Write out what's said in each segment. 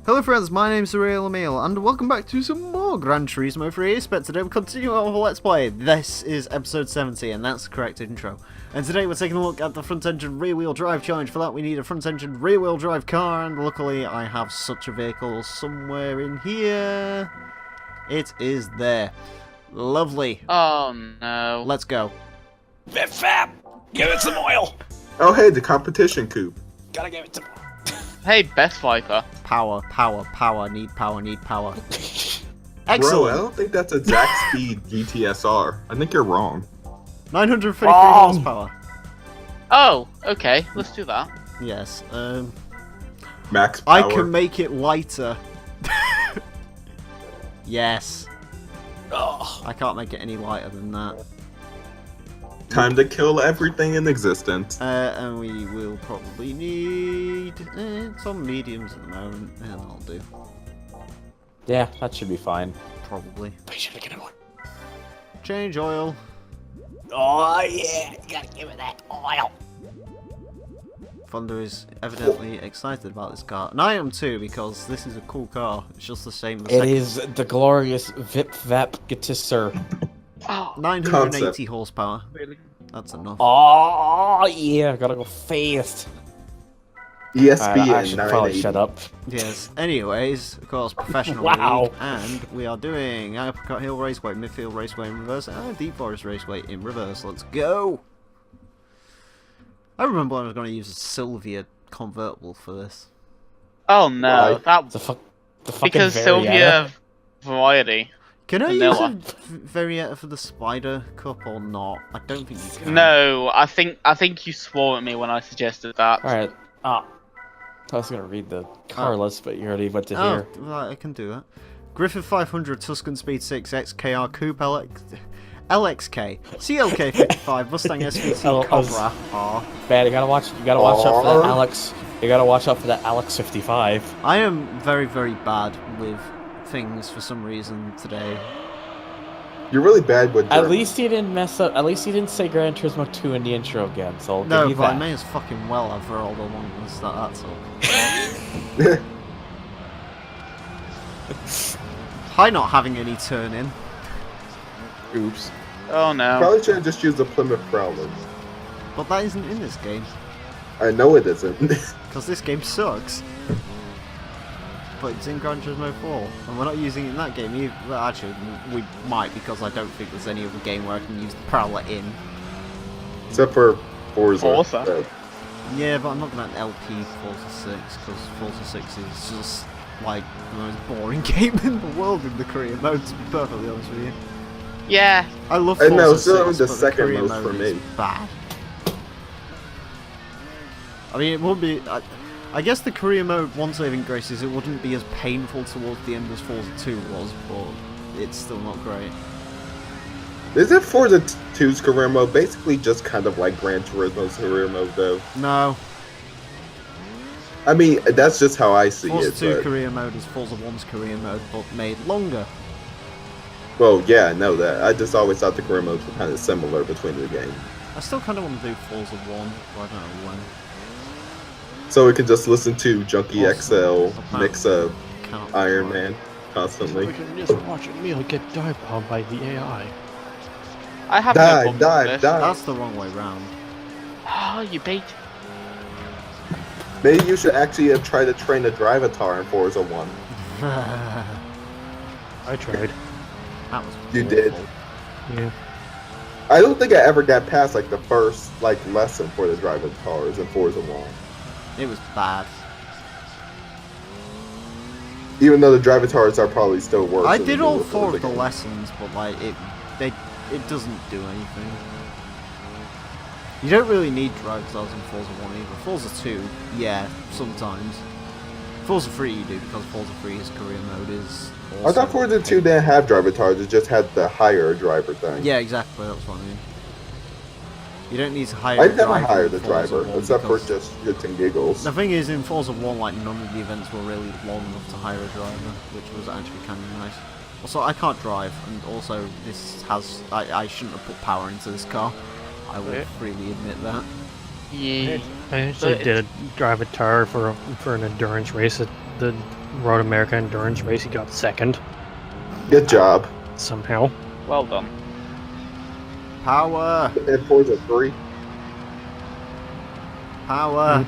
Hello friends, my name's Emile, and welcome back to some more Gran Turismo for EA. Today we're continuing on with Let's Play. This is episode 70, and that's the correct intro. And today we're taking a look at the front-engine rear-wheel drive challenge. For that we need a front-engine rear-wheel drive car, and luckily I have such a vehicle somewhere in here. It is there. Lovely. Oh no. Let's go. Fap! Give it some oil! Oh hey, the competition coupe. Gotta give it some Hey, Best Viper. Power, need power. Bro, I Excellent. don't think that's a Zack Speed GTSR. I think you're wrong. 953 horsepower. Oh, okay, let's do that. Yes, Max power. I can make it lighter. Yes. Oh. I can't make it any lighter than that. Time to kill everything in existence. And we will probably need some mediums at the moment. Yeah, that'll do. Yeah, that should be fine. Probably. We should have one. Change oil. Oh yeah, gotta give it that oil. Thunder is evidently excited about this car. And I am too, because this is a cool car. It's just the same as It is the glorious Vip Vap Gatisser. Oh, 980 Concept. horsepower. really? That's enough. Oh yeah, gotta go fast. ESP I and should probably 980. shut up. Yes. Anyways, of course, professional Wow. league, and we are doing Apricot Hill Raceway, Midfield Raceway in reverse, and Deep Forest Raceway in reverse. Let's go! I remember I was going to use a Sylvia convertible for this. Oh no, Why? that The fucking because Varietta. Sylvia variety. Can I Vanilla. use a Varietta for the Spider Cup or not? I don't think you can. No, I think you swore at me when I suggested that. Alright. I was gonna read the car list, but you already went to Oh, here. right, I can do that. Griffith 500 Tuscan Speed 6 XKR Coupe LXK CLK 55 Mustang SVT Cobra R. Bad, you gotta watch out for that Alex. You gotta watch out for that Alex 55. I am very, very bad with things for some reason today. You're really bad with At dirt. least he didn't mess up. At least he didn't say Gran Turismo 2 in the intro again. So I'll No, give you but I that. may as fucking well have rolled along and start that's all. Hi, not having any turn in. Oops. Oh no. Probably should have just used the Plymouth Prowler. But that isn't in this game, I know it isn't. because this game sucks. But it's in Gran Turismo 4, and we're not using it in that game either. Well, actually, we might, because I don't think there's any other game where I can use the Prowler in. Except for Forza. Forza? Yeah, but I'm not going to LP Forza 6, because Forza 6 is just, like, the most boring game in the world in the career mode, to be perfectly honest with you. Yeah. I love I Forza know, 6, still the but second career most mode for is me. bad. I mean, it would be... I guess the career mode, one saving grace is it wouldn't be as painful towards the end as Forza 2 was, but it's still not great. Isn't Forza 2's career mode basically just kind of like Gran Turismo's career mode though? No, I mean, that's just how I see Forza it. 2 But, career mode is Forza 1's career mode, but made longer. well, yeah, I know that. I just always thought the career modes were kind of similar between the games. I still kind of want to do Forza 1, but I don't know when. So we can just listen to Junkie Also, XL mix of Cannot Iron fly. Man constantly. We can just watch Emile get dive bombed by the AI. I have no Die, problem die, with this. die. That's the wrong way round. Oh, you bait. Maybe you should actually have tried to train a Drivatar in Forza 1. I tried. That was You awful. did. Yeah. I don't think I ever got past like the first lesson for the Drivatars in Forza 1. It was bad. Even though the Drivatars are probably still worse. I than did the all newer 4 Forza of the games. lessons, but like it doesn't do anything. You don't really need drive styles in Forza 1 either. Forza 2, yeah, sometimes. Forza 3 you do, because Forza 3's career mode is also... I thought Forza 2 didn't have Drivatars, it just had the higher driver thing. Yeah, exactly, that's what I mean. You don't need to hire I a never driver hired in the Forza driver, 1 except for because- just shits and giggles. The thing is, in Forza 1, like, none of the events were really long enough to hire a driver, which was actually kind of nice. Also, I can't drive, and also, this has... I shouldn't have put power into this car. I will Yeah. freely admit that. Yeah. I actually But did drive a tar for an endurance race at the Road America Endurance race, he got second Good job. somehow. Well done. Power! And Forza 3. Power!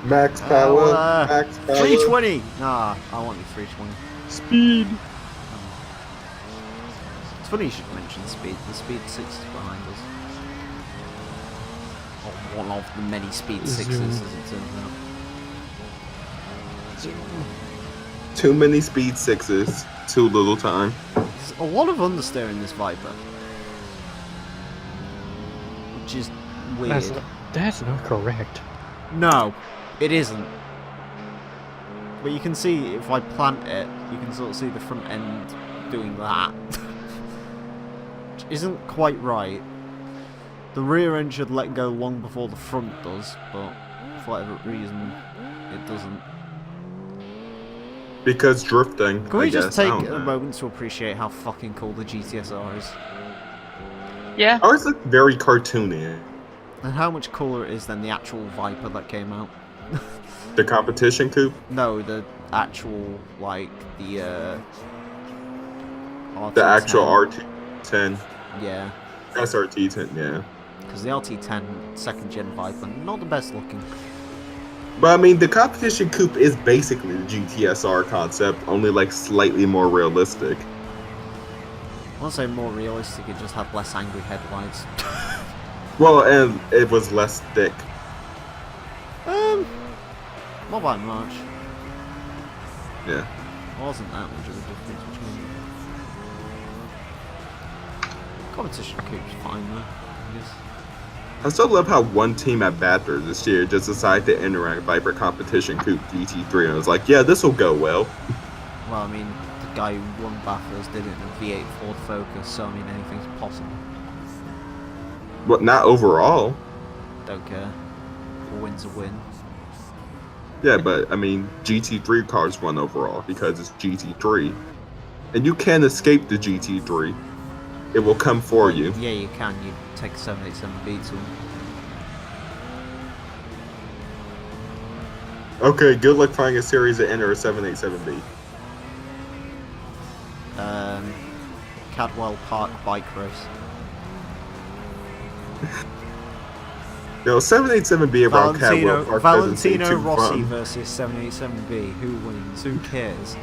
Max power. Power. Max power. 320! Nah, I want you 320. Speed. It's funny you should mention speed. The speed 6 is behind us. Or one of the many speed 6s, Zoom. as it turns out. Too many speed 6s. Too little time. There's a lot of understeer in this Viper. Which is weird. That's not correct. No, it isn't. But you can see, if I plant it, you can sort of see the front end doing that. Which isn't quite right. The rear end should let go long before the front does, but for whatever reason, it doesn't. Because drifting. Can we I just guess. take I don't a know. moment to appreciate how fucking cool the GTSR is? Yeah. Ours look very cartoony. And how much cooler it is than the actual Viper that came out. The competition coupe. No, the actual, like, the RT10. The actual RT10. Yeah, SRT10, yeah. because the RT10 second gen Viper, not the best looking. But I mean, the competition coupe is basically the GTSR concept, only like slightly more realistic. I want to say more realistic, it just had less angry headlights. Well, and it was less thick. Not by much. Yeah. Wasn't that much of a difference between them. Competition coupe's fine though, I guess. I still love how one team at Bathurst this year just decided to interact Viper Competition Coupe GT3 and was like, yeah, this will go well. Well, I mean, the guy who won Bathurst did it in a V8 Ford Focus, so I mean, anything's possible. But not overall. Don't care. A win's a win. Yeah, but I mean, GT3 cars won overall because it's GT3. And you can't escape the GT3. It will come for you. Yeah, you can. You take a 787B to him. Okay, good luck finding a series that enter a 787B. Cadwell Park bike race. You know, 787B around Cadwell Park doesn't seem Valentino too Rossi fun. versus 787B. Who wins? Who cares?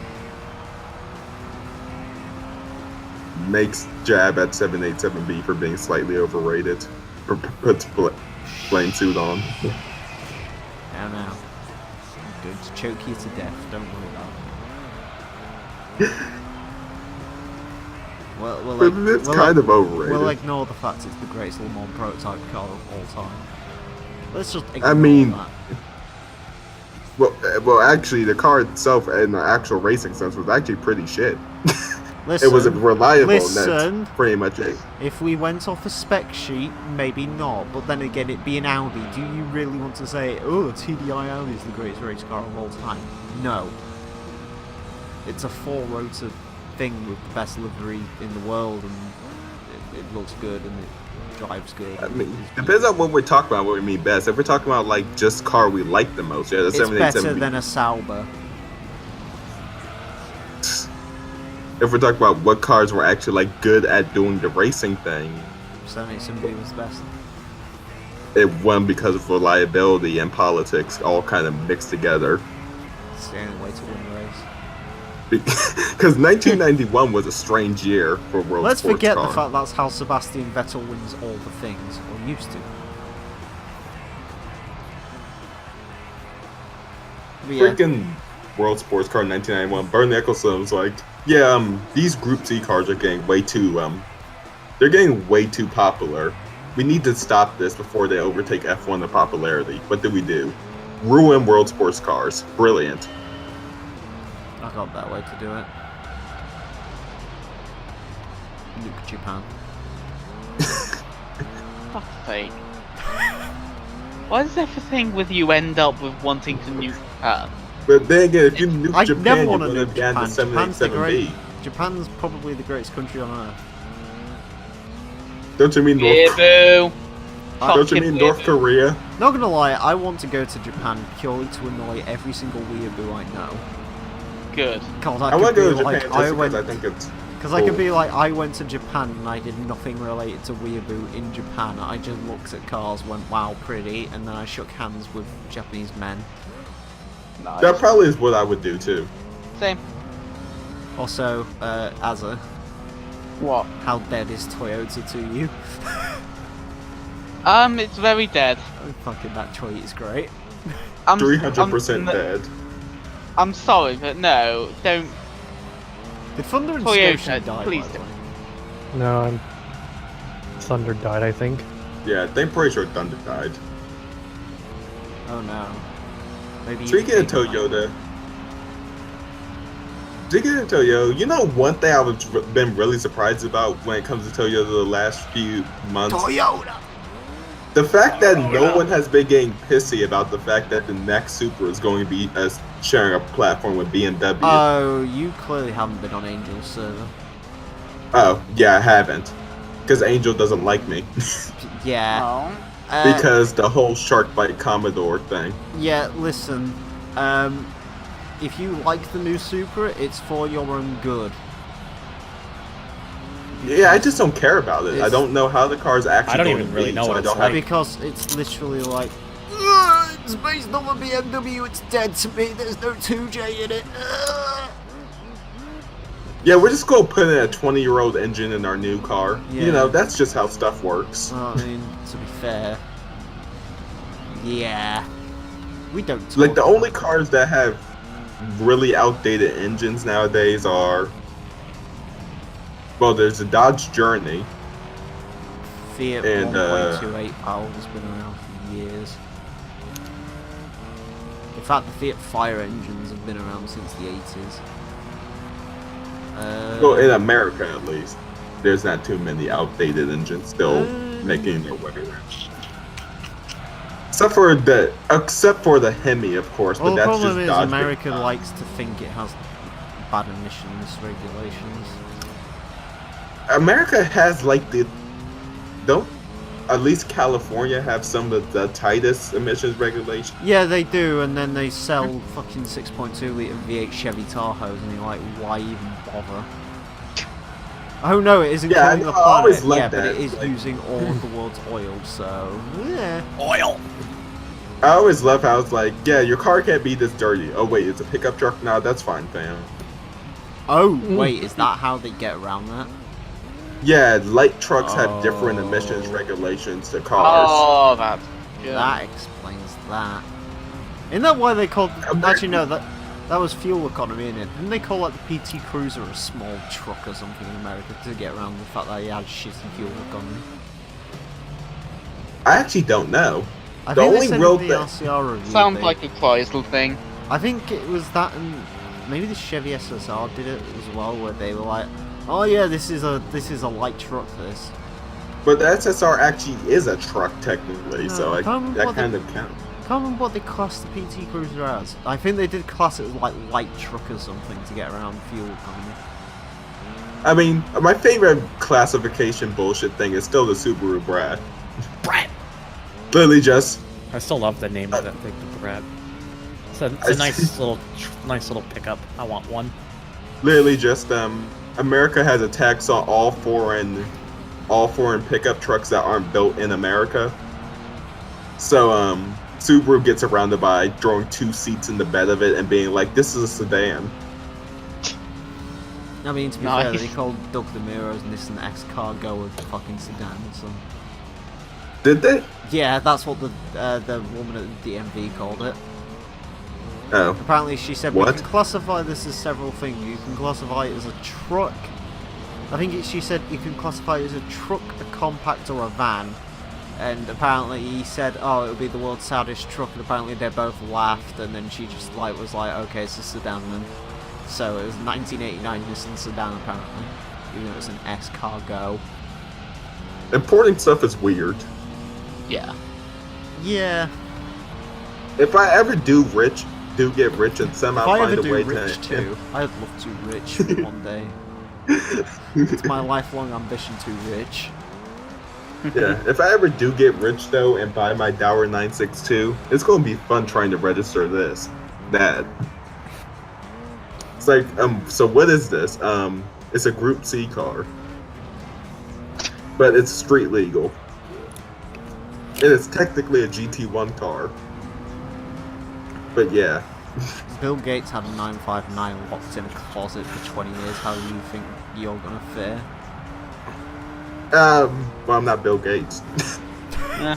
Makes jab at 787B for being slightly overrated. Or puts flame suit on. I don't know. I'm going to choke you to death. Don't worry about it. But it's kind of overrated. We'll ignore the fact it's the greatest Le Mans prototype car of all time. Let's just ignore I mean, that. well, actually, the car itself in the actual racing sense was actually pretty shit. Listen, It was reliable, and listen. that's pretty much it. If we went off a spec sheet, maybe not. But then again, it being Audi, do you really want to say, oh, TDI Audi is the greatest race car of all time? No. It's a four-rotor thing with the best livery in the world, and it looks good and it drives good. I mean, depends on what we're talking about, what we mean best. If we're talking about, like, just car we like the most, yeah, the It's better 787B. than a Sauber. If we're talking about what cars were actually, like, good at doing the racing thing, 787B was the best. it won because of reliability and politics all kind of mixed together. It's the only way to win the race. Because 1991 was a strange year for world Let's sports forget car. the fact that's how Sebastian Vettel wins all the things, or used to. But yeah, Freaking world sports car 1991. Bernie Ecclestone was like, yeah, these Group C cars are getting way too, they're getting way too popular. We need to stop this before they overtake F1 in popularity. What did we do? Ruin world sports cars. Brilliant. I got that way to do it. Nuke Japan. Fuck's sake. Why does everything with you end up with wanting to nuke Japan? But then again, if you nuke I Japan, never you're want to going to nuke ban the Japan. Japan's the 787B. Japan's probably the greatest country on earth. Don't you mean Yeah, North? boo. Don't you Fucking mean yeah, North boo. Korea? Not gonna lie, I want to go to Japan purely to annoy every single weeaboo I know. Good. Cause I want to go to Japan like, just because I think it's Because I could be like, I went to Japan and I did nothing related to weeaboo in Japan. I just looked at cars, went, wow, pretty, and then I shook hands with Japanese men. Nice. That probably is what I would do too. Same. Also, Azza, What? how dead is Toyota to you? It's very dead. Oh, fucking that tweet is great. I'm 300% dead. I'm sorry, but no, don't. Did Thunder and Toyota, Scotia die, please by the don't. way? No, Thunder died, I think. Yeah, I'm pretty sure Thunder died. Oh no. Maybe Speaking of Toyota, you know one thing I've been really surprised about when it comes to Toyota the last few months? Toyota! The fact that no one has been getting pissy about the fact that the next Supra is going to be sharing a platform with BMW. Oh, you clearly haven't been on Angel's server. Oh, yeah, I haven't. Because Angel doesn't like me. Yeah. No. Because the whole Shark Bite Commodore thing. Yeah, listen. If you like the new Supra, it's for your own good. Yeah, I just don't care about it. I It's- don't know how the car's actually I don't going even to really be, know so what I it's don't like. have... Because it's literally like, it's based on a BMW, it's dead to me, there's no 2J in it. Yeah, we're just going to put in a 20-year-old engine in our new car. Yeah. You know, that's just how stuff works. Well, I mean, to be fair, yeah. We don't talk Like, the about only cars that have really outdated engines nowadays are... Well, there's the Dodge Journey. Fiat and, 1.28 Powell has been around for years. In fact, the Fiat Fire engines have been around since the 80s. Well, in America, at least. There's not too many outdated engines still making their way around. Except for the Hemi, of course, Well, but the that's problem just is Dodge. America likes to think it has bad emissions regulations. America has like at least California have some of the tightest emissions regulations. Yeah, they do, and then they sell fucking 6.2 litre V8 Chevy Tahoes, and you're like, why even bother? Oh no, it isn't Yeah, killing the I always planet. liked Yeah, but that, it is like- using all of the world's oil, so yeah. Oil! I always love how it's like, yeah, your car can't be this dirty. Oh wait, it's a pickup truck? Nah, that's fine, fam. Oh wait, is that how they get around that? Yeah, light trucks have different emissions regulations to cars. Oh, that's good. That explains that. Isn't that why they called? Actually, no, that was fuel economy, innit? Didn't they call like the PT Cruiser a small truck or something in America to get around the fact that it had shitty fuel economy? I actually don't know. I The think only they said real in the thing- RCR review. Sounds like a Chrysler thing. I think it was that, and maybe the Chevy SSR did it as well, where they were like, "Oh yeah, this is a light truck." This. But the SSR actually is a truck technically, No, so I can't remember that what kind the- of counts. Can't remember what they classed the PT Cruiser as. I think they did class it as like light truck or something to get around fuel economy. I mean, my favorite classification bullshit thing is still the Subaru Brat. Brat! Literally just I still love the name of that thing, the Brat. It's a nice little pickup. I want one. literally just America has a tax on all foreign pickup trucks that aren't built in America. So Subaru gets around it by throwing 2 seats in the bed of it and being like, this is a sedan. I mean, to be Nice. fair, they called Doug DeMuro's Nissan X-Cargo a fucking sedan, so... Did they? Yeah, that's what the woman at the DMV called it. Oh. Apparently she said, What? we can classify this as several things. You can classify it as a truck. I think she said you can classify it as a truck, a compact, or a van. And apparently he said, oh, it'll be the world's saddest truck, and apparently they both laughed, and then she just was like, okay, it's a sedan then. So it was 1989 Nissan sedan apparently, even though it was an S-Cargo. Importing stuff is weird. Yeah. Yeah. If I ever do get rich and somehow If I find ever a do way rich to... too, I'd love to rich one day. It's my lifelong ambition to rich. Yeah, if I ever do get rich though and buy my Dower 962, it's gonna be fun trying to register that. It's like, so what is this? It's a Group C car, but it's street legal. And it's technically a GT1 car. But yeah. Bill Gates had a 959 locked in a closet for 20 years. How do you think you're gonna fare? Well, I'm not Bill Gates. Yeah.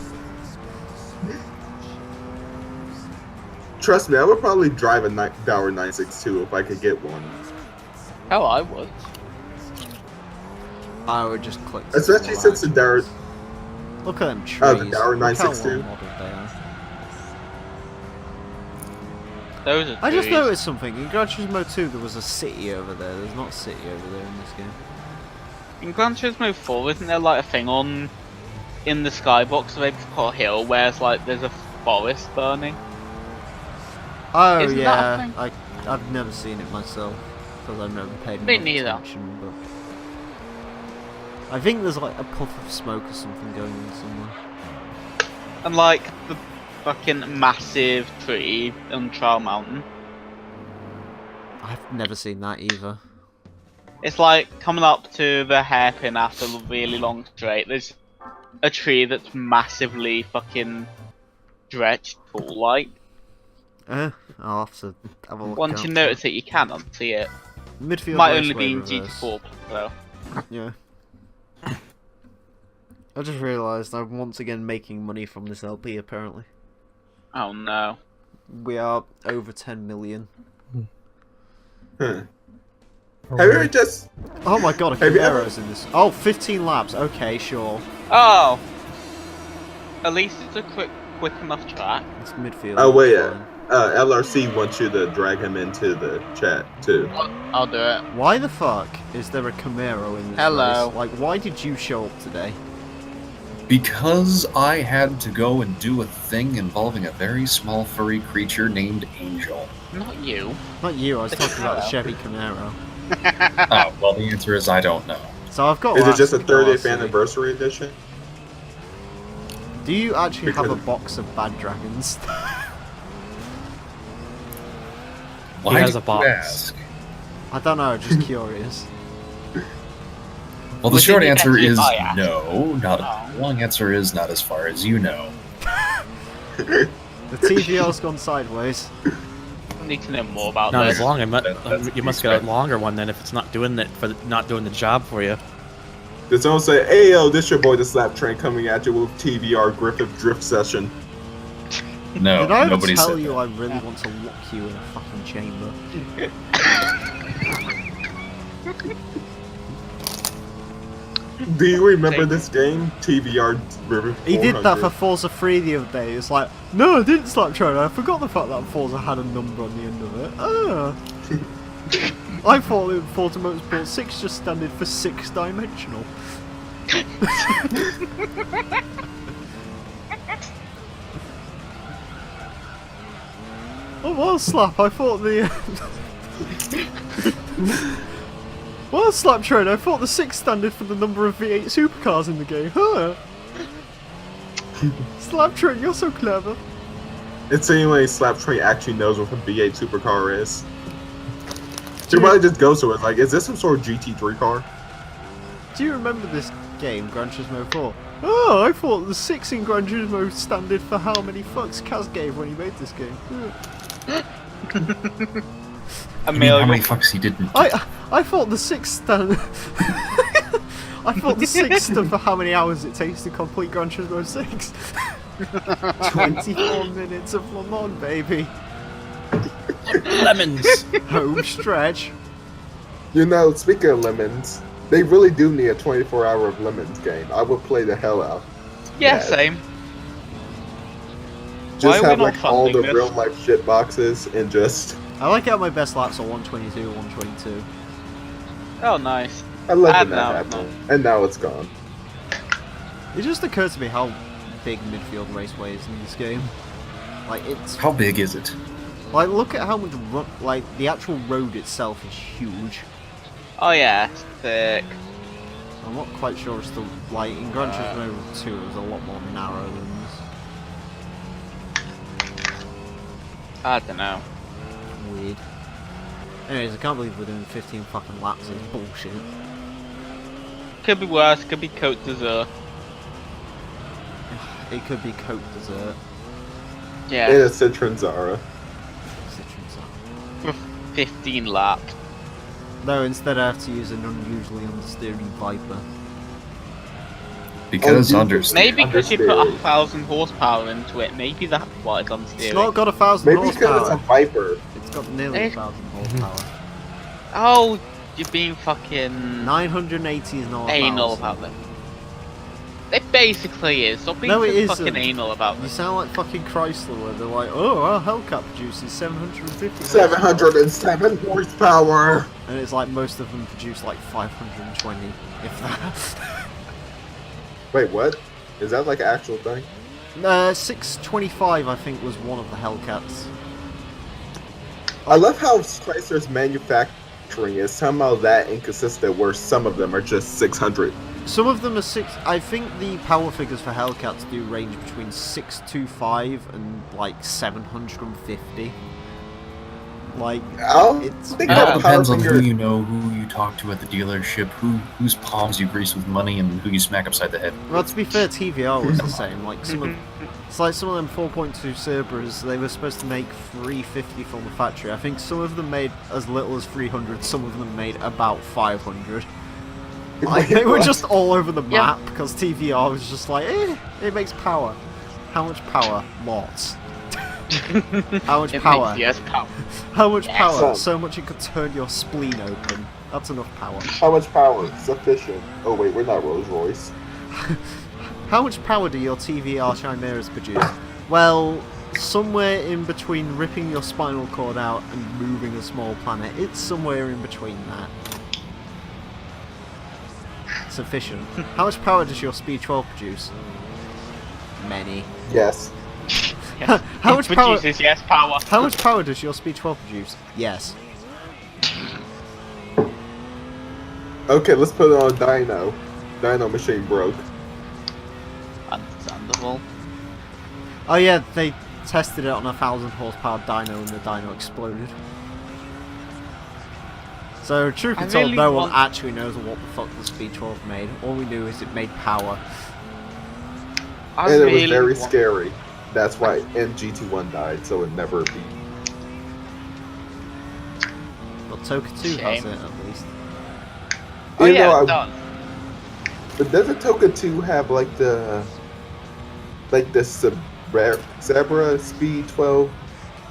Trust me, I would probably drive a Dower 962 if I could get one. Hell, I would. I would just click. Especially since the Dower... Look at them trees. Oh, the Dower Look how 962? well modeled they are. Those are I just trees. noticed something. In Gran Turismo 2 there was a city over there. There's not a city over there in this game. In Gran Turismo 4, isn't there like a thing in the skybox where they put a hill where it's like there's a forest burning? Oh Isn't that a yeah, thing? I've never seen it myself because I've never paid Me enough neither. attention. But I think there's like a puff of smoke or something going on somewhere. And like the fucking massive tree on Trial Mountain. I've never seen that either. It's like coming up to the hairpin after a really long straight. There's a tree that's massively fucking stretched tall like. I'll have to have a look. Once out you for notice it, you can unsee it. Midfield Might raceway only be in reverse. GT4 though. Yeah. I just realised I'm once again making money from this LP apparently. Oh no. We are over 10 million. Huh. Have you ever just... Oh my god, a Have you ever- Camaro's in this. Oh, 15 laps. Okay, sure. Oh! At least it's a quick enough track. It's midfield. Oh wait, that's fine. LRC wants you to drag him into the chat too. I'll do it. Why the fuck is there a Camaro in this Hello. race? Like, why did you show up today? Because I had to go and do a thing involving a very small furry creature named Angel. Not you. Not you, I was talking about the Chevy Camaro. Oh, well, the answer is I don't know. So I've got Is it laps just a with 30th LRC. anniversary edition? Do you actually have a Because- box of bad dragons? Why has did a you box. ask? I don't know, just curious. Well, the Was short it answer actually- is oh, yeah. no. Not. Oh. The long answer is not as far as you know. The TVL's gone sideways. I need to know more about Not this. as long. That's You must get a longer one then if it's not doing it not doing the job for you. Did someone say, "Hey yo, this your boy the Slap Train coming at you with TVR Griffith Drift Session"? No, Did I ever nobody tell said you that. I really want to lock you in a fucking chamber? Do you remember this game, TVR Griffith? He did that 400? for Forza 3 the other day. It's like, no, I didn't slap trainer. I forgot the fact that Forza had a number on the end of it. Ah. I thought that Forza Motorsport 6 just stood for 6-dimensional. Oh, well, slap. I thought the. Well, slap train. I thought the 6 standard for the number of V8 supercars in the game. Huh? Slap train, you're so clever. It's the only Slap Train actually knows what a V8 supercar is. She probably just goes to it like, is this some sort of GT3 car? Do you remember this game, Gran Turismo 4? Oh, I thought the 6 in Gran Turismo standard for how many fucks Kaz gave when he made this game. You mean how many fucks he didn't? I thought the 6 stand. I thought the 6 stood for how many hours it takes to complete Gran Turismo 6. 24 minutes of Le Mans, baby. Lemons. Home stretch. You know, speaking of lemons, they really do need a 24-hour of lemons game. I would play the hell out. Yeah, Yeah. same. Just Why are we have not like all the funding this? real life shit boxes and just. I like how my best laps are 122, 122. Oh, nice. I love when And that now it's happened. And now it's gone. It just occurred to me how big midfield raceway is in this game. Like it's How big is it? like look at how much like the actual road itself is huge. Oh yeah, sick. I'm not quite sure it's the like in Gran Turismo 2 it was a lot more narrow than this. I don't know. Weird. Anyways, I can't believe we're doing 15 fucking laps. It's bullshit. Could be worse. Could be Cote d'Azur. It could be Cote d'Azur. Yeah. And a Citroen Zara. Citroen Zara. 15 laps. No, instead I have to use an unusually understeering Viper. Because Oh, understeer. Maybe because you put Understeer. 1,000 horsepower into it. Maybe that's why it's on It's steering. not got 1,000 Maybe because it's a horsepower. Viper. It's got nearly Eh. 1,000 horsepower. Oh, you're being fucking 980 is not 1,000. anal about them. It basically is. Stop being No, it so fucking isn't. anal about You this. sound like fucking Chrysler where they're like, oh, our Hellcat produces 750 707 horsepower. And it's like most of them produce like 520, if that. Wait, what? Is that like an actual thing? 625 I think was one of the Hellcats. I love how Chrysler's manufacturing is somehow that inconsistent where some of them are just 600. Some of them are I think the power figures for Hellcats do range between 625 and like 750. Like, I it's think It that all depends power on finger- who you know, who you talk to at the dealership, whose palms you grease with money, and who you smack upside the head. well, to be fair, TVR was the same. Like it's like some of them 4.2 Cerbras, they were supposed to make 350 from the factory. I think some of them made as little as 300, some of them made about 500. Like, they were just all over the Yeah. map because TVR was just like, it makes power. How much power? Lots. How much It power? makes yes power. How much Yes. power? So much it could turn your spleen open. That's enough power. How much power? Sufficient. Oh wait, we're not Rolls Royce. How much power do your TVR chimeras produce? Well, somewhere in between ripping your spinal cord out and moving a small planet. It's somewhere in between that. Sufficient. How much power does your Speed 12 produce? Many. Yes. How It much power? produces yes power. How much power does your Speed 12 produce? Yes. Okay, let's put it on Dyno. Dyno machine broke. Understandable. Oh yeah, they tested it on a 1,000 horsepower dyno and the dyno exploded. So, truth be I told, really no one want- actually knows what the fuck the Speed 12 made. All we knew is it made power. I And it was really very want- scary. That's why GT1 died, so it never beat. But Toka 2 has Shame. it, at least. Oh Even yeah, though it does. But doesn't Toka 2 have like the Zebra Speed 12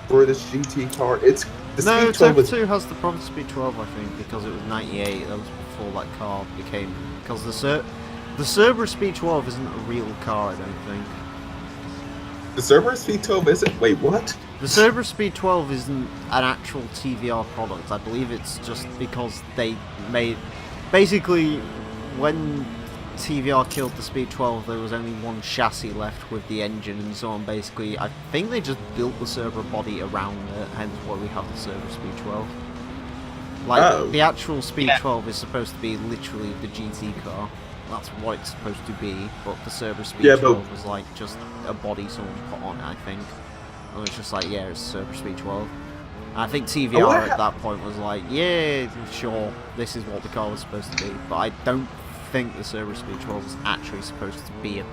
British GT car? It's the No, Speed 12 Toka was 2 has the proper Speed 12, I think, because it was 98. That was before that car became... Because the Cerberus Speed 12 isn't a real car, I don't think. the Zebra Speed 12 isn't. Wait, what? The Cerberus Speed 12 isn't an actual TVR product. I believe it's just because they made... Basically, when TVR killed the Speed 12, there was only one chassis left with the engine and so on. Basically, I think they just built the Cerberus body around it, hence why we have the Cerberus Speed 12. Like, Oh. the actual Speed Yeah. 12 is supposed to be literally the GT car. That's what it's supposed to be, but the Cerberus Speed Yeah, but- 12 was like just a body someone put on it, I think. And it's just like, yeah, it's Cerberus Speed 12. I think TVR what at that point was like, yeah, sure, this is what the car was supposed to be. But I don't think the Cerberus Speed 12 was actually supposed to be a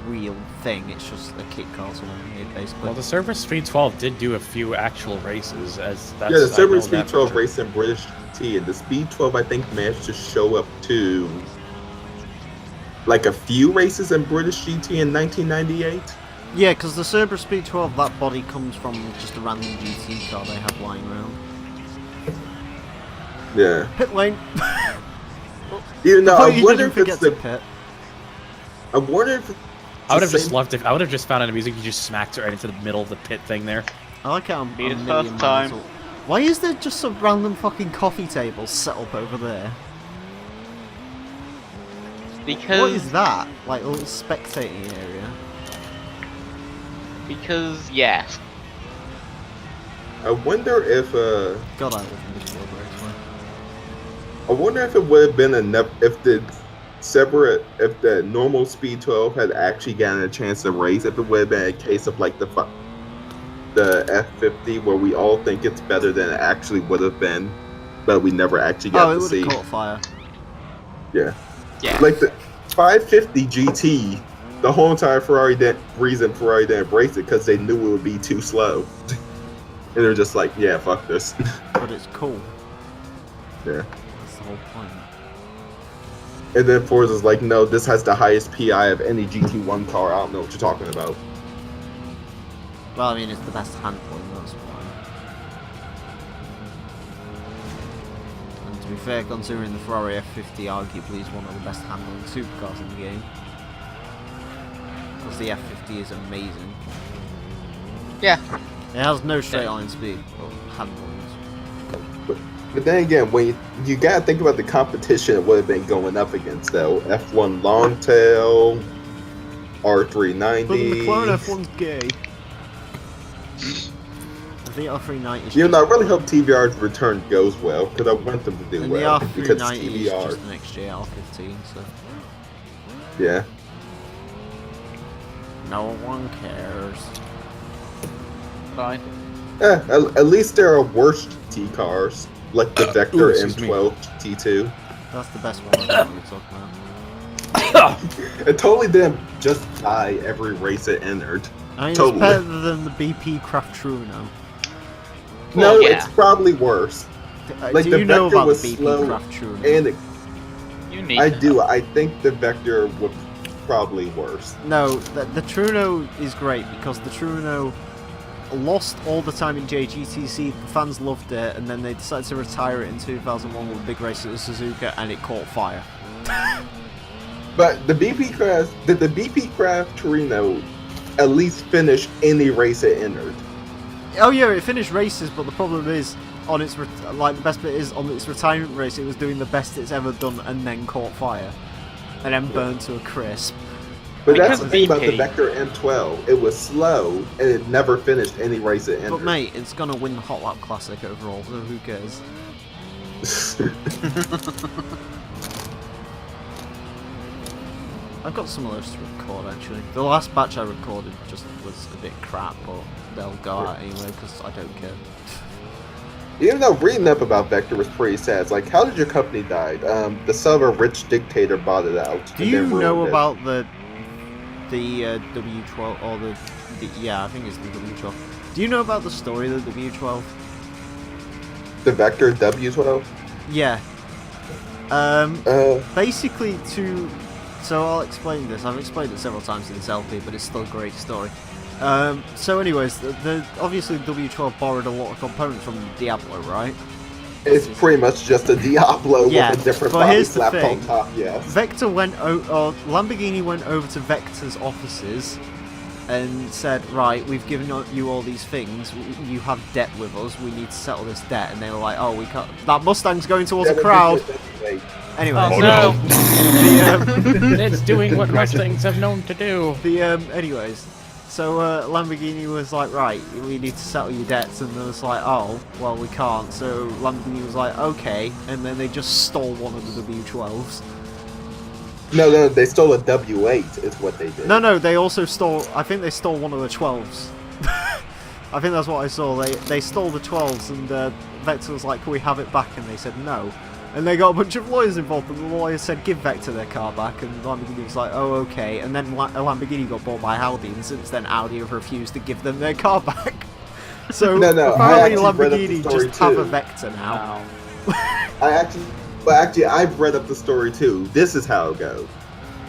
real thing. It's just a kit car someone made, basically. Well, the Cerberus Speed 12 did do a few actual races, as that's Yeah, the I know Zebra that Speed for 12 sure. raced in British GT, and the Speed 12 I think managed to show up to like a few races in British GT in 1998. Yeah, because the Cerberus Speed 12, that body comes from just a random GT car they have lying around. Yeah. Pit lane! Even though Oh, I you wonder didn't if it's forget to the. pit. I wonder if. I would have the just same- loved if I would have just found an music you just smacked it right into the middle of the pit thing there. I like how I'm Be a the million first miles time. up. Why is there just some random fucking coffee table set up over there? Because What is that? Like a little spectating area? Because yes. I wonder if God, I live in this world, actually. I wonder if it would have been enough if the separate if the normal Speed 12 had actually gotten a chance to race, if it would have been a case of like the F50 where we all think it's better than it actually would have been, but we never actually got Oh, it to would see. have caught fire. Yeah. Yeah. Like the 550 GT, the whole entire reason Ferrari didn't race it because they knew it would be too slow. And they're just like, yeah, fuck this. But it's cool. Yeah. That's the whole point. And then Forza's like, no, this has the highest PI of any GT1 car. I don't know what you're talking about. Well, I mean, it's the best handling, that's why. And to be fair, considering the Ferrari F50 arguably is one of the best handling supercars in the game. Because the F50 is amazing. Yeah. It has no straight line speed, or handling. But then again, when you gotta think about the competition it would have been going up against, though. F1 Longtail, R390. But the McLaren F1's gay. I think R390 is You know, I really hope TVR's return goes well, because I want them to do and well. the Because R390 is TVR. just an XJR15, so Yeah. no one cares. Fine. At least there are worse GT cars, like the Vector excuse me. M12 GT2. That's the best one I think we're talking about. It totally didn't just die every race it entered. I mean, Totally. it's better than the BP Craft Truno. No, Well, yeah. it's probably worse. Like, Do the you know Vector about was the BP slow Craft Truno? And You need I to do. know. I think the Vector was probably worse. No, the Truno is great because the Truno lost all the time in JGTC, the fans loved it, and then they decided to retire it in 2001 with a big race at Suzuka, and it caught fire. But the BP Craft, did the BP Craft Torino at least finish any race it entered? Oh yeah, it finished races, but the problem is, on its like the best bit is on its retirement race, it was doing the best it's ever done, and then caught fire, and then burned to a crisp. But Because that's the thing about the BP Vector M12. It was slow, and it never finished any race it entered. But mate, it's gonna win the Hot Lap Classic overall, so who cares? I've got some of those to record actually. The last batch I recorded just was a bit crap, but they'll go out anyway because I don't care. Even though reading up about Vector was pretty sad. It's like, how did your company die? The son of a rich dictator bought it out. Do and you then ruined know it. about the W12 or the yeah, I think it's the W12. Do you know about the story of the W12? the Vector W12? Yeah. Basically so I'll explain this. I've explained it several times in this LP, but it's still a great story. So anyways, obviously the W12 borrowed a lot of components from Diablo, right? It's pretty much just a Diablo Yeah, with a different but body here's the slapped on thing. top. Yes. Vector Lamborghini went over to Vector's offices and said, right, we've given you all these things, you have debt with us, we need to settle this debt, and they were like, oh, we can't, that Mustang's going towards a crowd. Anyway, Oh, no. It's doing what Mustangs have known to do. anyways, so Lamborghini was like, right, we need to settle your debts, and they was like, oh, well, we can't. So Lamborghini was like, okay, and then they just stole one of the W12s. No, they stole a W8 is what they did. No, they also stole, I think they stole one of the 12s. I think that's what I saw. They stole the 12s, and Vector was like, can we have it back? And they said no. And they got a bunch of lawyers involved, and the lawyers said, give Vector their car back, and Lamborghini was like, oh, okay. And then Lamborghini got bought by Audi, and since then Audi have refused to give them their car back. So No, I apparently actually read up the Lamborghini story just have a too. Vector now. Actually, I've read up the story too. This is how it goes.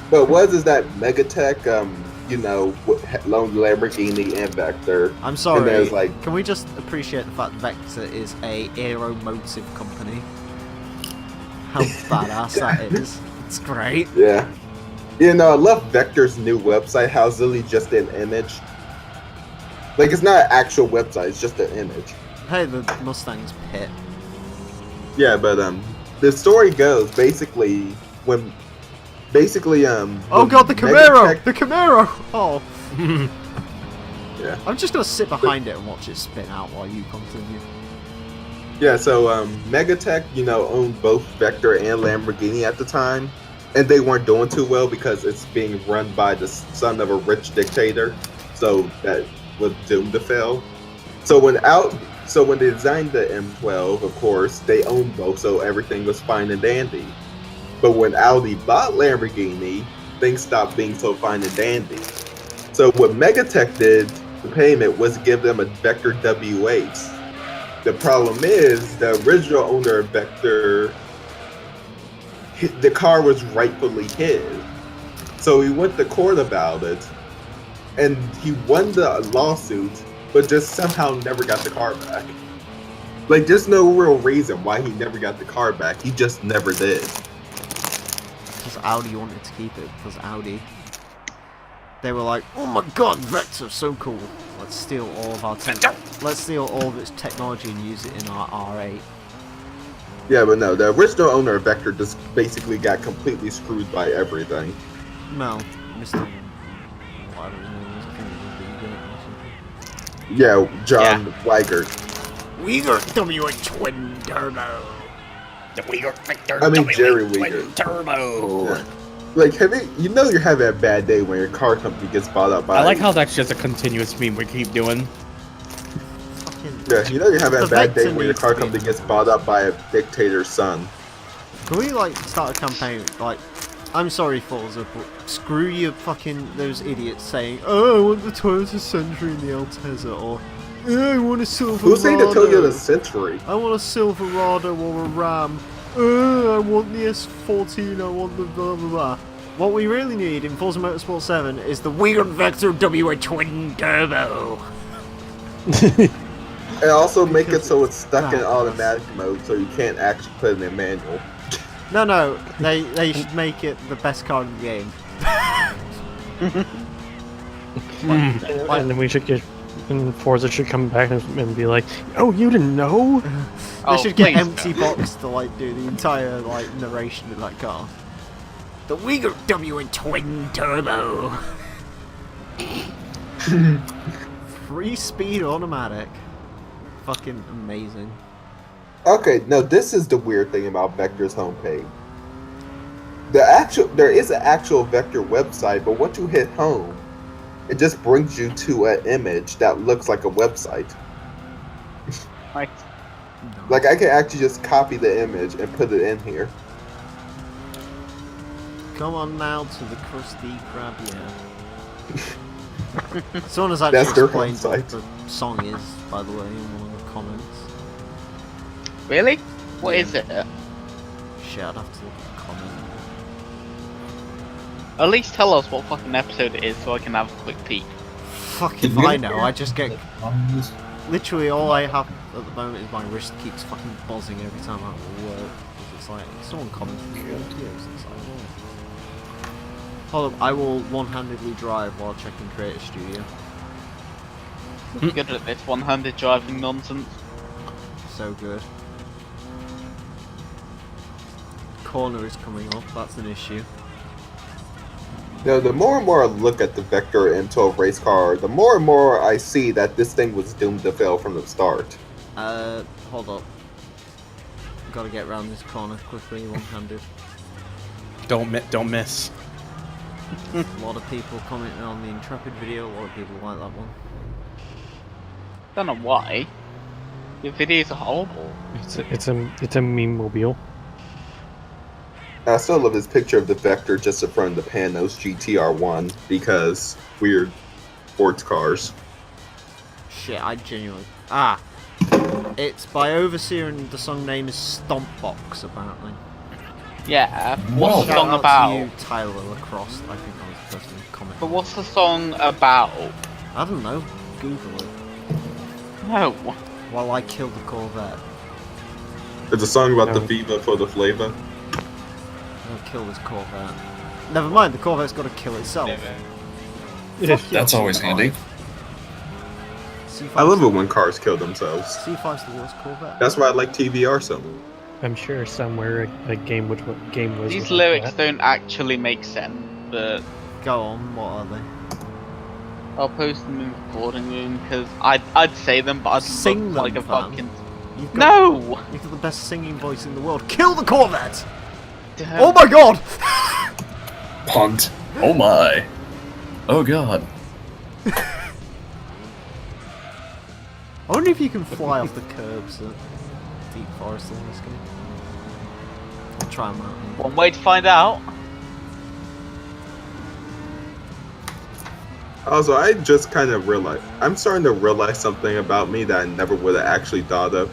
But is that Megatech, loaned Lamborghini and Vector. I'm And sorry, there's like, can we just appreciate the fact that Vector is a aeromotive company? How badass that is. It's great. yeah. I love Vector's new website, how it's literally just an image. Like, it's not an actual website, it's just an image. Hey, the Mustang's pit. Yeah, but the story goes basically Oh when god, the Camaro! Megatech- The Camaro! Oh. Yeah. I'm just gonna sit behind it and watch it spin out while you continue. Yeah, so Megatech, owned both Vector and Lamborghini at the time. and they weren't doing too well because it's being run by the son of a rich dictator, so that was doomed to fail. So when they designed the M12, of course, they owned both, so everything was fine and dandy. But when Audi bought Lamborghini, things stopped being so fine and dandy. So what Megatech did, the payment, was give them a Vector W8. The problem is, the original owner of Vector, the car was rightfully his. So he went to court about it, and he won the lawsuit, but just somehow never got the car back. Like, there's no real reason why he never got the car back. He just never did. Because Audi wanted to keep it, because Audi, they were like, oh my god, Vector's so cool. Let's steal all of our let's steal all of its technology and use it in our R8. Yeah, but no, the original owner of Vector just basically got completely screwed by everything. No, Mr. Whatever his name is, I think it was Vegan or something. Yeah, John Weigert. Uyghur W8 twin turbo. The Uyghur Vector I mean, W8 Jerry twin Uyghur. turbo. Yeah. Like, you're having a bad day when your car company gets bought up by... I like how that's just a continuous meme we keep doing. Fucking... Yeah, you're having a The bad day Vector when your needs car to be company in gets the bought up by a dictator's son. Can we, like, start a campaign, like, I'm sorry, Forza, but screw you fucking those idiots saying, oh, I want the Toyota Century in the Altezza, or, oh, I want a Silverado. Who's saying the Toyota Century? I want a Silverado or a Ram. I want the S14, I want the blah blah blah. What we really need in Forza Motorsport 7 is the Weird Vector W8 twin turbo. And also make it so it's stuck in crap. automatic mode, so you can't actually put it in manual. No, they should make it the best car in the game. And then we should get, and Forza should come back and be like, "Oh, you didn't know?" They should get please Empty Box to like do the entire like narration of that car. The Uyghur W8 twin turbo. 3-speed automatic. Fucking amazing. Okay, no, this is the weird thing about Vector's homepage. There is an actual Vector website, but once you hit home, it just brings you to an image that looks like a website. Like, Like, I can actually just copy the image and put it in here. Come on now to the Krusty Krab, yeah. Someone has actually That's their explained what website. the song is, by the way, in one of the comments. really? What is it? Shit, I'd have to look at the comment. At least tell us what fucking episode it is so I can have a quick peek. Fuck if I know, I just get... Literally all I have at the moment is my wrist keeps fucking buzzing every time I'm at work. Because it's like, someone commented on the videos, it's like, oh. Hold up, I will one-handedly drive while checking Creator Studio. Good at this one-handed driving nonsense. So good. Corner is coming up, that's an issue. You know, the more and more I look at the Vector M12 race car, the more and more I see that this thing was doomed to fail from the start. Hold up. Gotta get around this corner quickly, one-handed. Don't miss. A lot of people commenting on the Intrepid video, a lot of people like that one. Don't know why. Your videos are horrible. It's a meme mobile. I still love this picture of the Vector just in front of the Panos GTR1 because weird sports cars. Shit, I genuinely... Ah! It's by Overseer and the song name is Stompbox, apparently. Yeah, Whoa. what's the Shout song out about? to you, Tyler Lacrosse, I think I was the person who commented. But what's the song about? I don't know, Google it. No. While I killed the Corvette. There's a song about the No. Viva for the Flava. I'm gonna kill this Corvette. Never mind, the Corvette's gotta kill itself. That's always handy. C5's I love it when cars kill themselves. C5's the worst Corvette. That's why I like TVR so much. I'm sure somewhere a game was These like lyrics that. don't actually make sense, but Go on, what are they? I'll post them in the recording room because I'd say them, but I'd Sing look like them, a fam. fucking... You've got, No! You've got the best singing voice in the world. Kill the Corvette! Damn. Oh my god! Punt. Oh my. Oh god. I wonder if you can fly off the curbs at Deep Forest in this game. I'll try them out. One way to find out. Also, I just kind of realized I'm starting to realize something about me that I never would have actually thought of.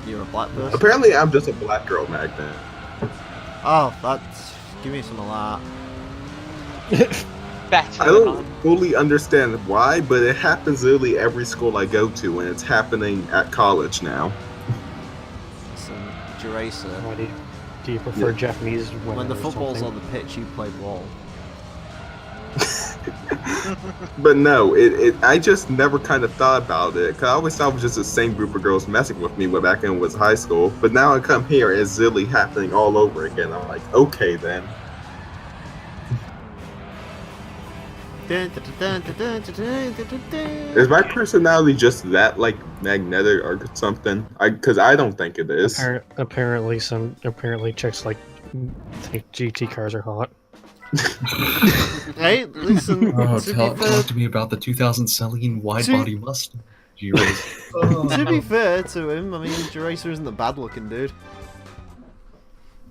You're a black person? Apparently, I'm just a black girl magnet. Oh, that's... Give me some of that. Better I than don't fully understand why, but it happens literally every school I go to, and it's happening at college now. Some Juracer. Why do you prefer Yeah. Japanese women When the or football's something? on the pitch, you play ball. But no, I just never kind of thought about it, because I always thought it was just the same group of girls messing with me when back in was high school. But now I come here, it's literally happening all over again. I'm like, okay then. Is my personality just that, like, magnetic or something? Because I don't think it is. Apparently chicks like think GT cars are hot. Hey, listen, Oh, to, talk be fair, to me about the 2000 Celine wide To- body Mustang. G-Race. to be fair to him, I mean, Juracer isn't a bad looking dude.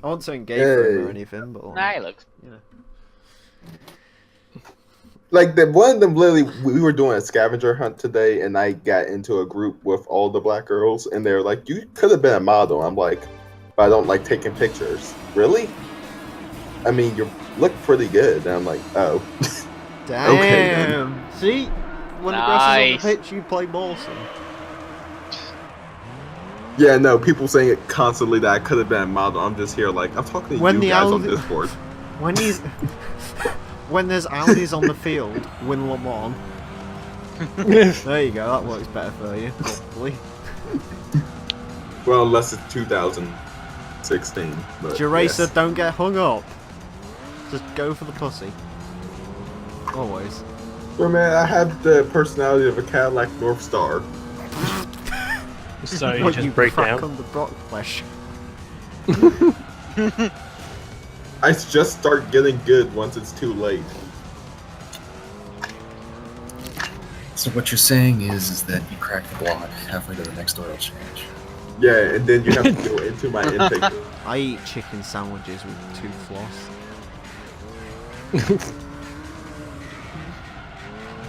I won't say gay for him or Hey. anything, but... Nah, he looks. you know. Like, one of them literally, we were doing a scavenger hunt today, and I got into a group with all the black girls, and they're like, you could have been a model. I'm like, but I don't like taking pictures. Really? I mean, you look pretty good. And I'm like, oh. Damn! Okay, then. See? When the grass is Nice. on the pitch, you play ball, son. Yeah, no, people saying it constantly that I could have been a model. I'm just here like, I'm talking to When you the guys on Audi- Discord. When he's... when there's Audis on the field, win Le Mans. There you go, that works better for you, probably. Well, unless it's 2016. But Juracer, yes. don't get hung up. Just go for the pussy. Always. Well, man, I have the personality of a Cadillac North Star. So you What, just break crack down. on the Brock flesh. I just start getting good once it's too late. So what you're saying is that you crack the block halfway to the next oil change. Yeah, and then you have to go into my intake. I eat chicken sandwiches with tooth floss.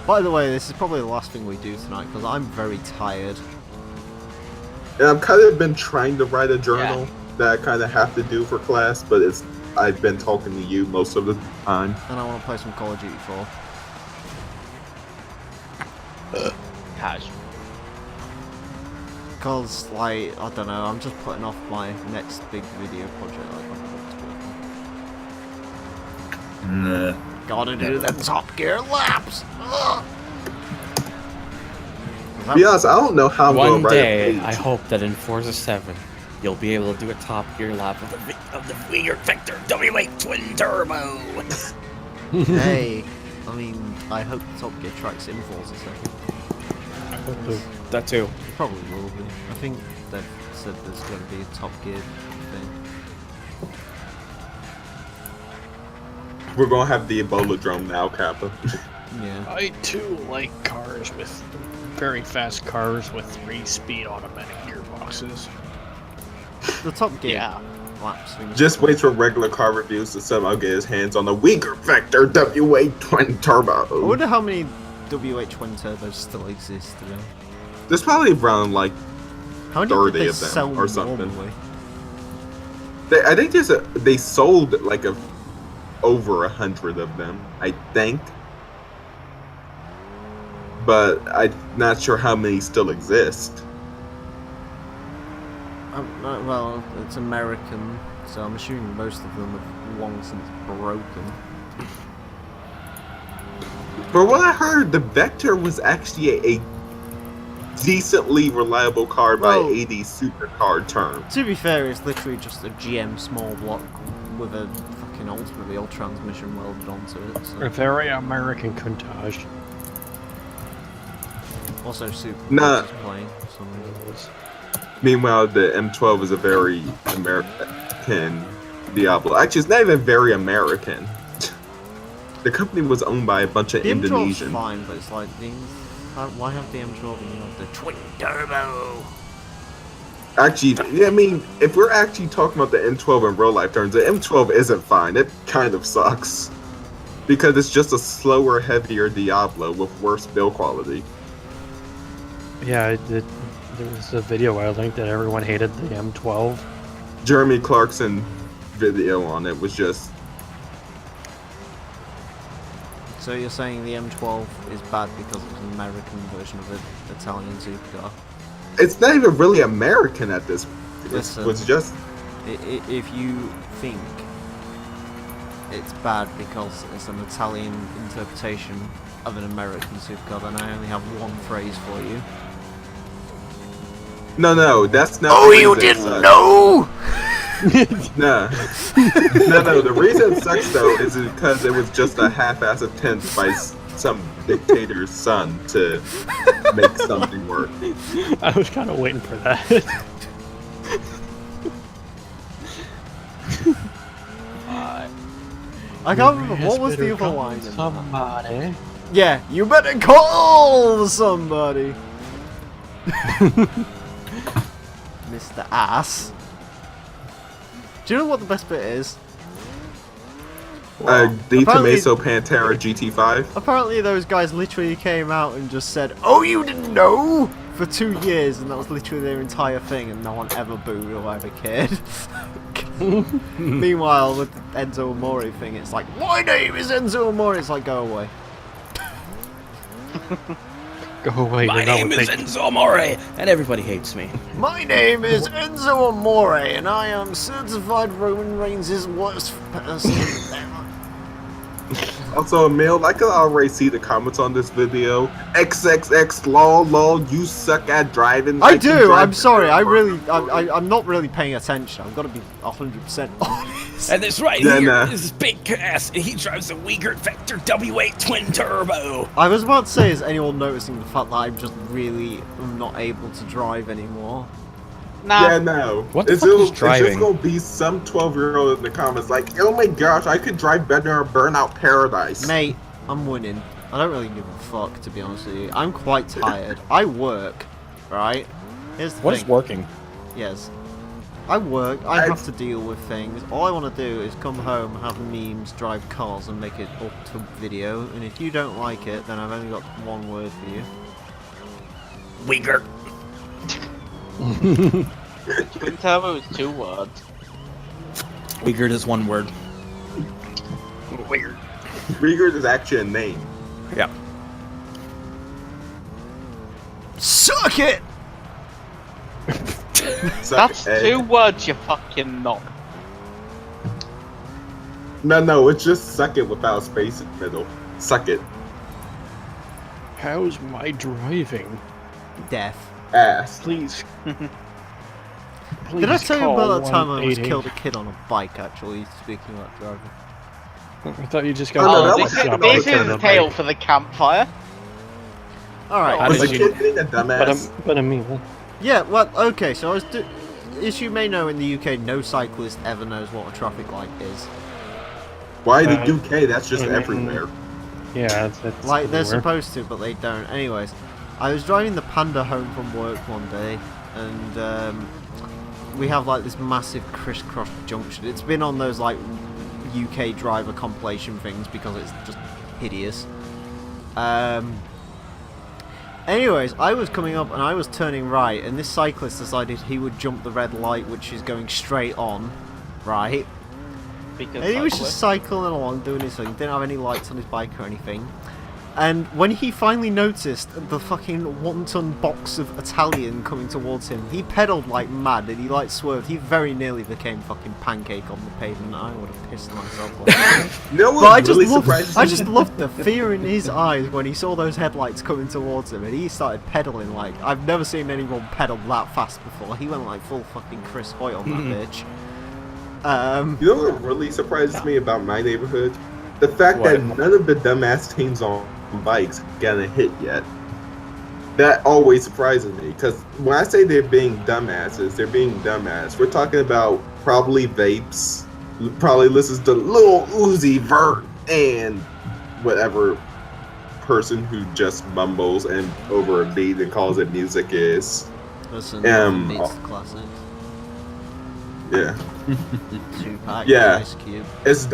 By the way, this is probably the last thing we do tonight because I'm very tired. And I've kind of been trying to write a journal that I kind of have to do for class, but I've been talking to you most of the time. And I want to play some Call of Duty 4. Cash. Because, like, I don't know, I'm just putting off my next big video project like I'm about to work on. Gotta do them Top Gear laps! Ugh. To be honest, I don't know how I'm going One to write day, a page. I hope that in Forza 7, you'll be able to do a Top Gear lap of the Uyghur Vector W8 Twin Turbo. Hey, I mean, I hope the Top Gear track's in Forza 7. That too. Probably will be. I think they've said there's going to be a Top Gear thing. We're going to have the Ebola drum now, Kappa. Yeah. I too like cars with very fast cars with 3-speed automatic gearboxes. The Top Gear Yeah. laps thing. Just wait for regular car reviews to somehow get his hands on the Uyghur Vector W8 Twin I Turbo. wonder how many WH twin turbos still exist today. There's probably around like How many 30 did they of them sell or something. normally? I think they sold like over 100 of them, I think. But I'm not sure how many still exist. Well, it's American, so I'm assuming most of them have long since broken. From what I heard, the Vector was actually a decently reliable car by Well- 80 supercar term. To be fair, it's literally just a GM small block with a fucking Oldsmobile transmission welded onto it. A So. very American countach. Also, Super Nah. is playing for some reason. Meanwhile, the M12 is a very American Diablo. Actually, it's not even very American. The company was owned by a bunch of The M12's Indonesian. fine, but it's like, why have the M12 and not the twin turbo? Actually, yeah, I mean, if we're actually talking about the M12 in real life terms, the M12 isn't fine. It kind of sucks. Because it's just a slower, heavier Diablo with worse build quality. Yeah, there was a video I linked that everyone hated the M12. Jeremy Clarkson video on it was just... So you're saying the M12 is bad because it's an American version of an Italian supercar? It's not even really American at this. Listen. It's just... If you think it's bad because it's an Italian interpretation of an American supercar, then I only have one phrase for you. No, that's not. Oh, you didn't know? No. No. The reason it sucks though is because it was just a half-ass attempt by some dictator's son to make something work. I was kind of waiting for that. I can't remember, what was the other line? in that? Somebody. Yeah, you better call somebody! Mr. Ass. Do you know what the best bit is? The apparently- Tomaso Pantera GT5. Apparently those guys literally came out and just said, "Oh, you didn't know?" for 2 years, and that was literally their entire thing, and no one ever booed or ever cared. Meanwhile, with the Enzo Amore thing, it's like, "My name is Enzo Amore." It's like, go away. Go away. My you're not name what is they- Enzo Amore, and everybody hates me. My name is Enzo Amore, and I am certified Roman Reigns' worst person ever. Also, Emile, I can already see the comments on this video. XXX lol, you suck at driving. I like you do. drive I'm sorry. better." I'm not really paying attention. I've got to be 100% honest. And this right Yeah, here nah. is Big Cass, and he drives a Uyghur Vector W8 twin turbo. I was about to say, is anyone noticing the fact that I'm just really not able to drive anymore? Nah. Yeah, no. What the It's fuck is just driving? gonna be some 12-year-old in the comments like, "Oh my gosh, I could drive better in Burnout Paradise." Mate, I'm winning. I don't really give a fuck, to be honest with you. I'm quite tired. I work, right? Here's the What thing. is working? Yes. I work, I have to deal with things. All I want to do is come home, have memes, drive cars, and make it up to video. And if you don't like it, then I've only got one word for you. Uyghur. Twin turbo is 2 words. Uyghur is 1 word. Weird. Rieger is actually a name. Yeah. Suck it! Suck That's egg. 2 words, you fucking knob. No, it's just suck it without a space in the middle. Suck it. How's my driving? Death. Ass. Please. Please Did I tell you call about that time I was 188. killed a kid on a bike, actually, speaking about driving? I thought you just Oh, got. no, that Oh, was this not is right. a tale for the campfire. Alright, How Was did the you- kid being a dumbass? But Emile. yeah, well, okay, so I was as you may know, in the UK, no cyclist ever knows what a traffic light is. Why the UK? That's just Mm, everywhere. Yeah, it's Like, they're everywhere. supposed to, but they don't. Anyways, I was driving the Panda home from work one day, and we have, like, this massive crisscross junction. It's been on those, like, UK driver compilation things because it's just hideous. Anyways, I was coming up and I was turning right, and this cyclist decided he would jump the red light, which is going straight on, right? Because And he was cyclists. just cycling along, doing his thing, didn't have any lights on his bike or anything. And when he finally noticed the fucking 1-ton box of Italian coming towards him, he pedalled like mad and he like swerved. He very nearly became fucking pancake on the pavement. I would have pissed myself. No But I one just really loved, surprises I me. just loved the fear in his eyes when he saw those headlights coming towards him, and he started pedaling like I've never seen anyone pedal that fast before. He went like full fucking Chris Hoy on that bitch. You know what really surprises me about my neighborhood? The fact that none of the dumbass teens on bikes gotten hit yet. That always surprises me, because when I say they're being dumbasses, they're being dumbass. We're talking about probably vapes, probably listens to Lil Uzi Vert, and whatever person who just mumbles and over a beat and calls it music is. Listen, nothing beats the classics. Yeah. Tupac, Yeah. Ice Cube. It's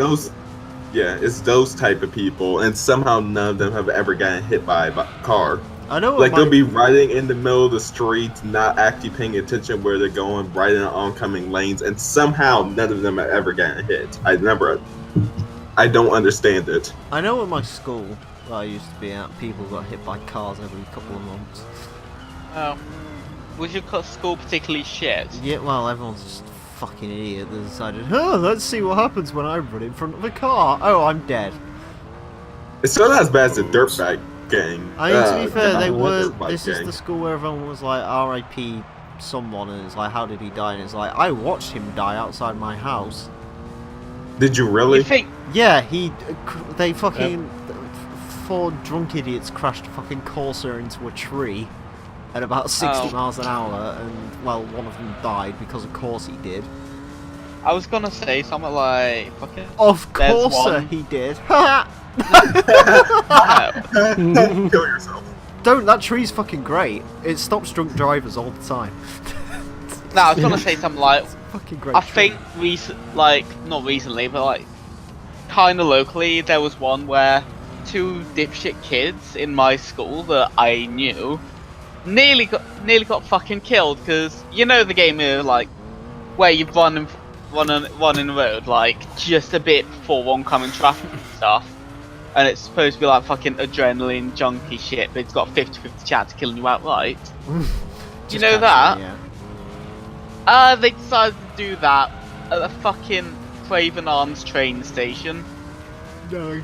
those type of people, and somehow none of them have ever gotten hit by a car. I know what Like, my... they'll be riding in the middle of the street, not actually paying attention where they're going, riding in oncoming lanes, and somehow none of them have ever gotten hit. I don't understand it. I know at my school that I used to be at, people got hit by cars every couple of months. Was your school particularly shit? Yeah, well, everyone's just fucking idiot. They decided, let's see what happens when I run in front of a car. Oh, I'm dead. It's still not as bad as the Dirtbag gang. I mean, to be fair, they the were. Dirtbag This is gang. the school where everyone was like, R.I.P. someone, and it's like, how did he die? And it's like, I watched him die outside my house. Did you really? You think? Yeah, they fucking, 4 drunk idiots crashed a fucking Corsa into a tree at about 60 miles an hour, and, well, one of them died because of course he did. I was gonna say something like, fucking. Of There's course one. he did. Kill yourself. Don't, that tree's fucking great. It stops drunk drivers all the time. No, I was gonna say something like, Fucking great I tree. think not recently, but like, kind of locally, there was one where 2 dipshit kids in my school that I knew nearly got fucking killed, because you know the game like where you run in the road like just a bit before oncoming traffic and stuff, and it's supposed to be like fucking adrenaline junkie shit, but it's got a 50-50 chance of killing you outright. Just You know casually, that? yeah. They decided to do that at a fucking Craven Arms train station. Nice.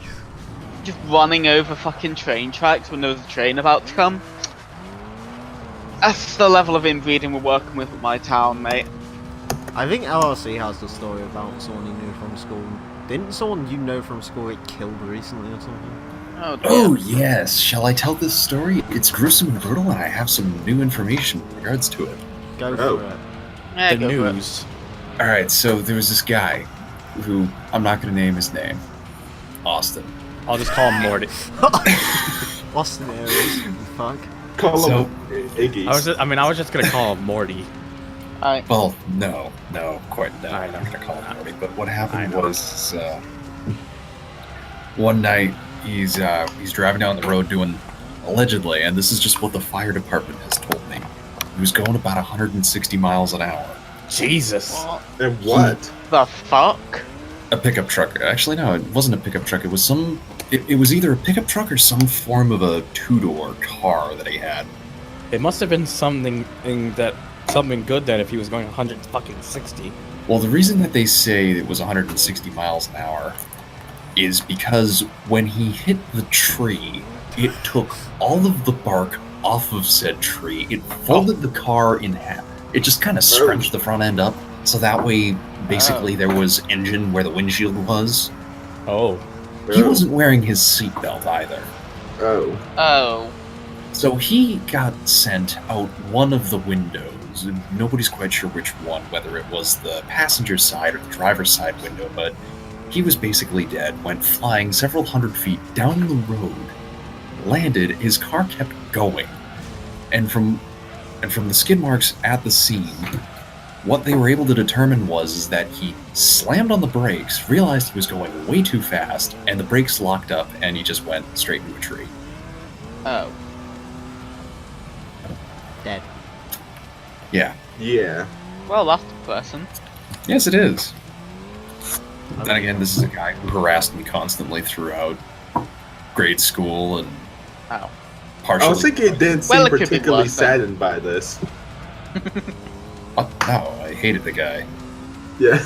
Just running over fucking train tracks when there was a train about to come. That's the level of inbreeding we're working with at my town, mate. I think LRC has the story about someone he knew from school. Didn't someone you know from school get killed recently or something? Oh, dear. Oh, yes. Shall I tell this story? It's gruesome and brutal, and I have some new information in regards to it. Go Oh. for it. Yeah, The go for it. news. Alright, so there was this guy who, I'm not going to name his name, Austin. I'll just call him Morty. Austin Aries, you fuck. Call So- him Iggy. I was just gonna call him Morty. Alright. Well, no, quite no. I I'm know. not going to call him Morty. But what I happened know. was, one night he's driving down the road doing, allegedly, and this is just what the fire department has told me. He was going about 160 miles an hour. Jesus. And what? The fuck? A pickup truck. Actually, no, it wasn't a pickup truck. It was it was either a pickup truck or some form of a 2-door car that he had. It must have been something good then if he was going 160. Well, the reason that they say it was 160 miles an hour is because when he hit the tree, it took all of the bark off of said tree. It folded the car in half. It just kind of scrunched the front end up, so that way, basically, there was engine where the windshield was. Oh. He wasn't wearing his seatbelt either. Oh. Oh. So he got sent out one of the windows, and nobody's quite sure which one, whether it was the passenger side or the driver's side window, but he was basically dead, went flying several hundred feet down the road, landed, his car kept going, and from the skid marks at the scene, what they were able to determine was that he slammed on the brakes, realized he was going way too fast, and the brakes locked up, and he just went straight into a tree. Oh. Dead. Yeah. Yeah. Well, that's the person. Yes, it is. I Then again, this is a guy who harassed me constantly throughout grade school and Oh. partially. I was thinking it didn't seem Well, it could be particularly worse, then. saddened by this. What? No, I hated the guy. Yeah.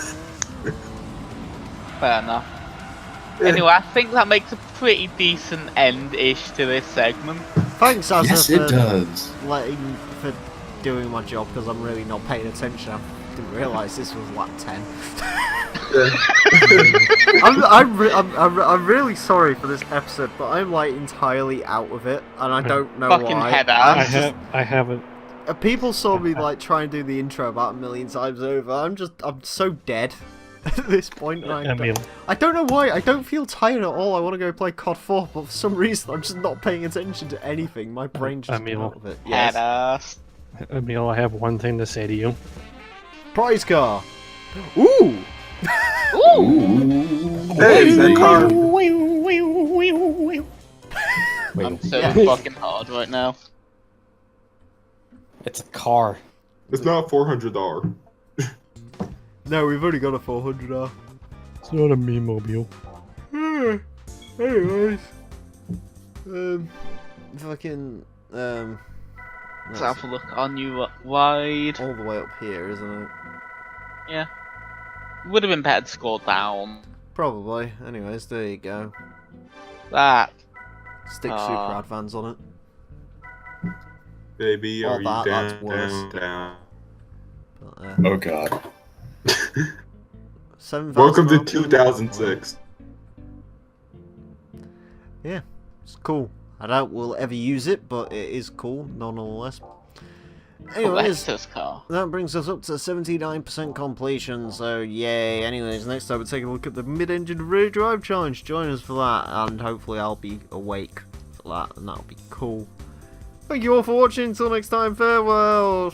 Fair enough. Anyway, I think that makes a pretty decent end-ish to this segment. Thanks, Asa, Yes, for it does. for doing my job, because I'm really not paying attention. I didn't realise this was lap 10. I'm really sorry for this episode, but I'm like entirely out of it, and I don't know Fucking why. head out. I haven't. People saw me like try and do the intro about 1 million times over. I'm so dead. at this point. Emile. I don't know why. I don't feel tired at all. I want to go play COD 4, but for some reason I'm just not paying attention to anything. My brain just Emile. out of it. Yes. Badass. Emile, I have one thing to say to you. Prize car. Ooh. Hey, that car. I'm so Yeah. fucking hard right now. It's a car. It's not $400. No, we've only got a 400R. It's not a me mobile. Anyways. Fucking, Let's have a look on you wide. all the way up here, isn't it? Yeah. Would have been better to score down. Probably. Anyways, there you go. That. Stick Super Advance on it. Baby, Well, are you that's down, worse. down? But, Oh god. 7,000 Welcome to RPM. 2006. Yeah, it's cool. I doubt we'll ever use it, but it is cool, nonetheless. Anyways, Lexus car. that brings us up to 79% completion, so yay. Anyways, next time we're taking a look at the mid-engine rear drive challenge. Join us for that, and hopefully I'll be awake for that, and that'll be cool. Thank you all for watching. Until next time, farewell.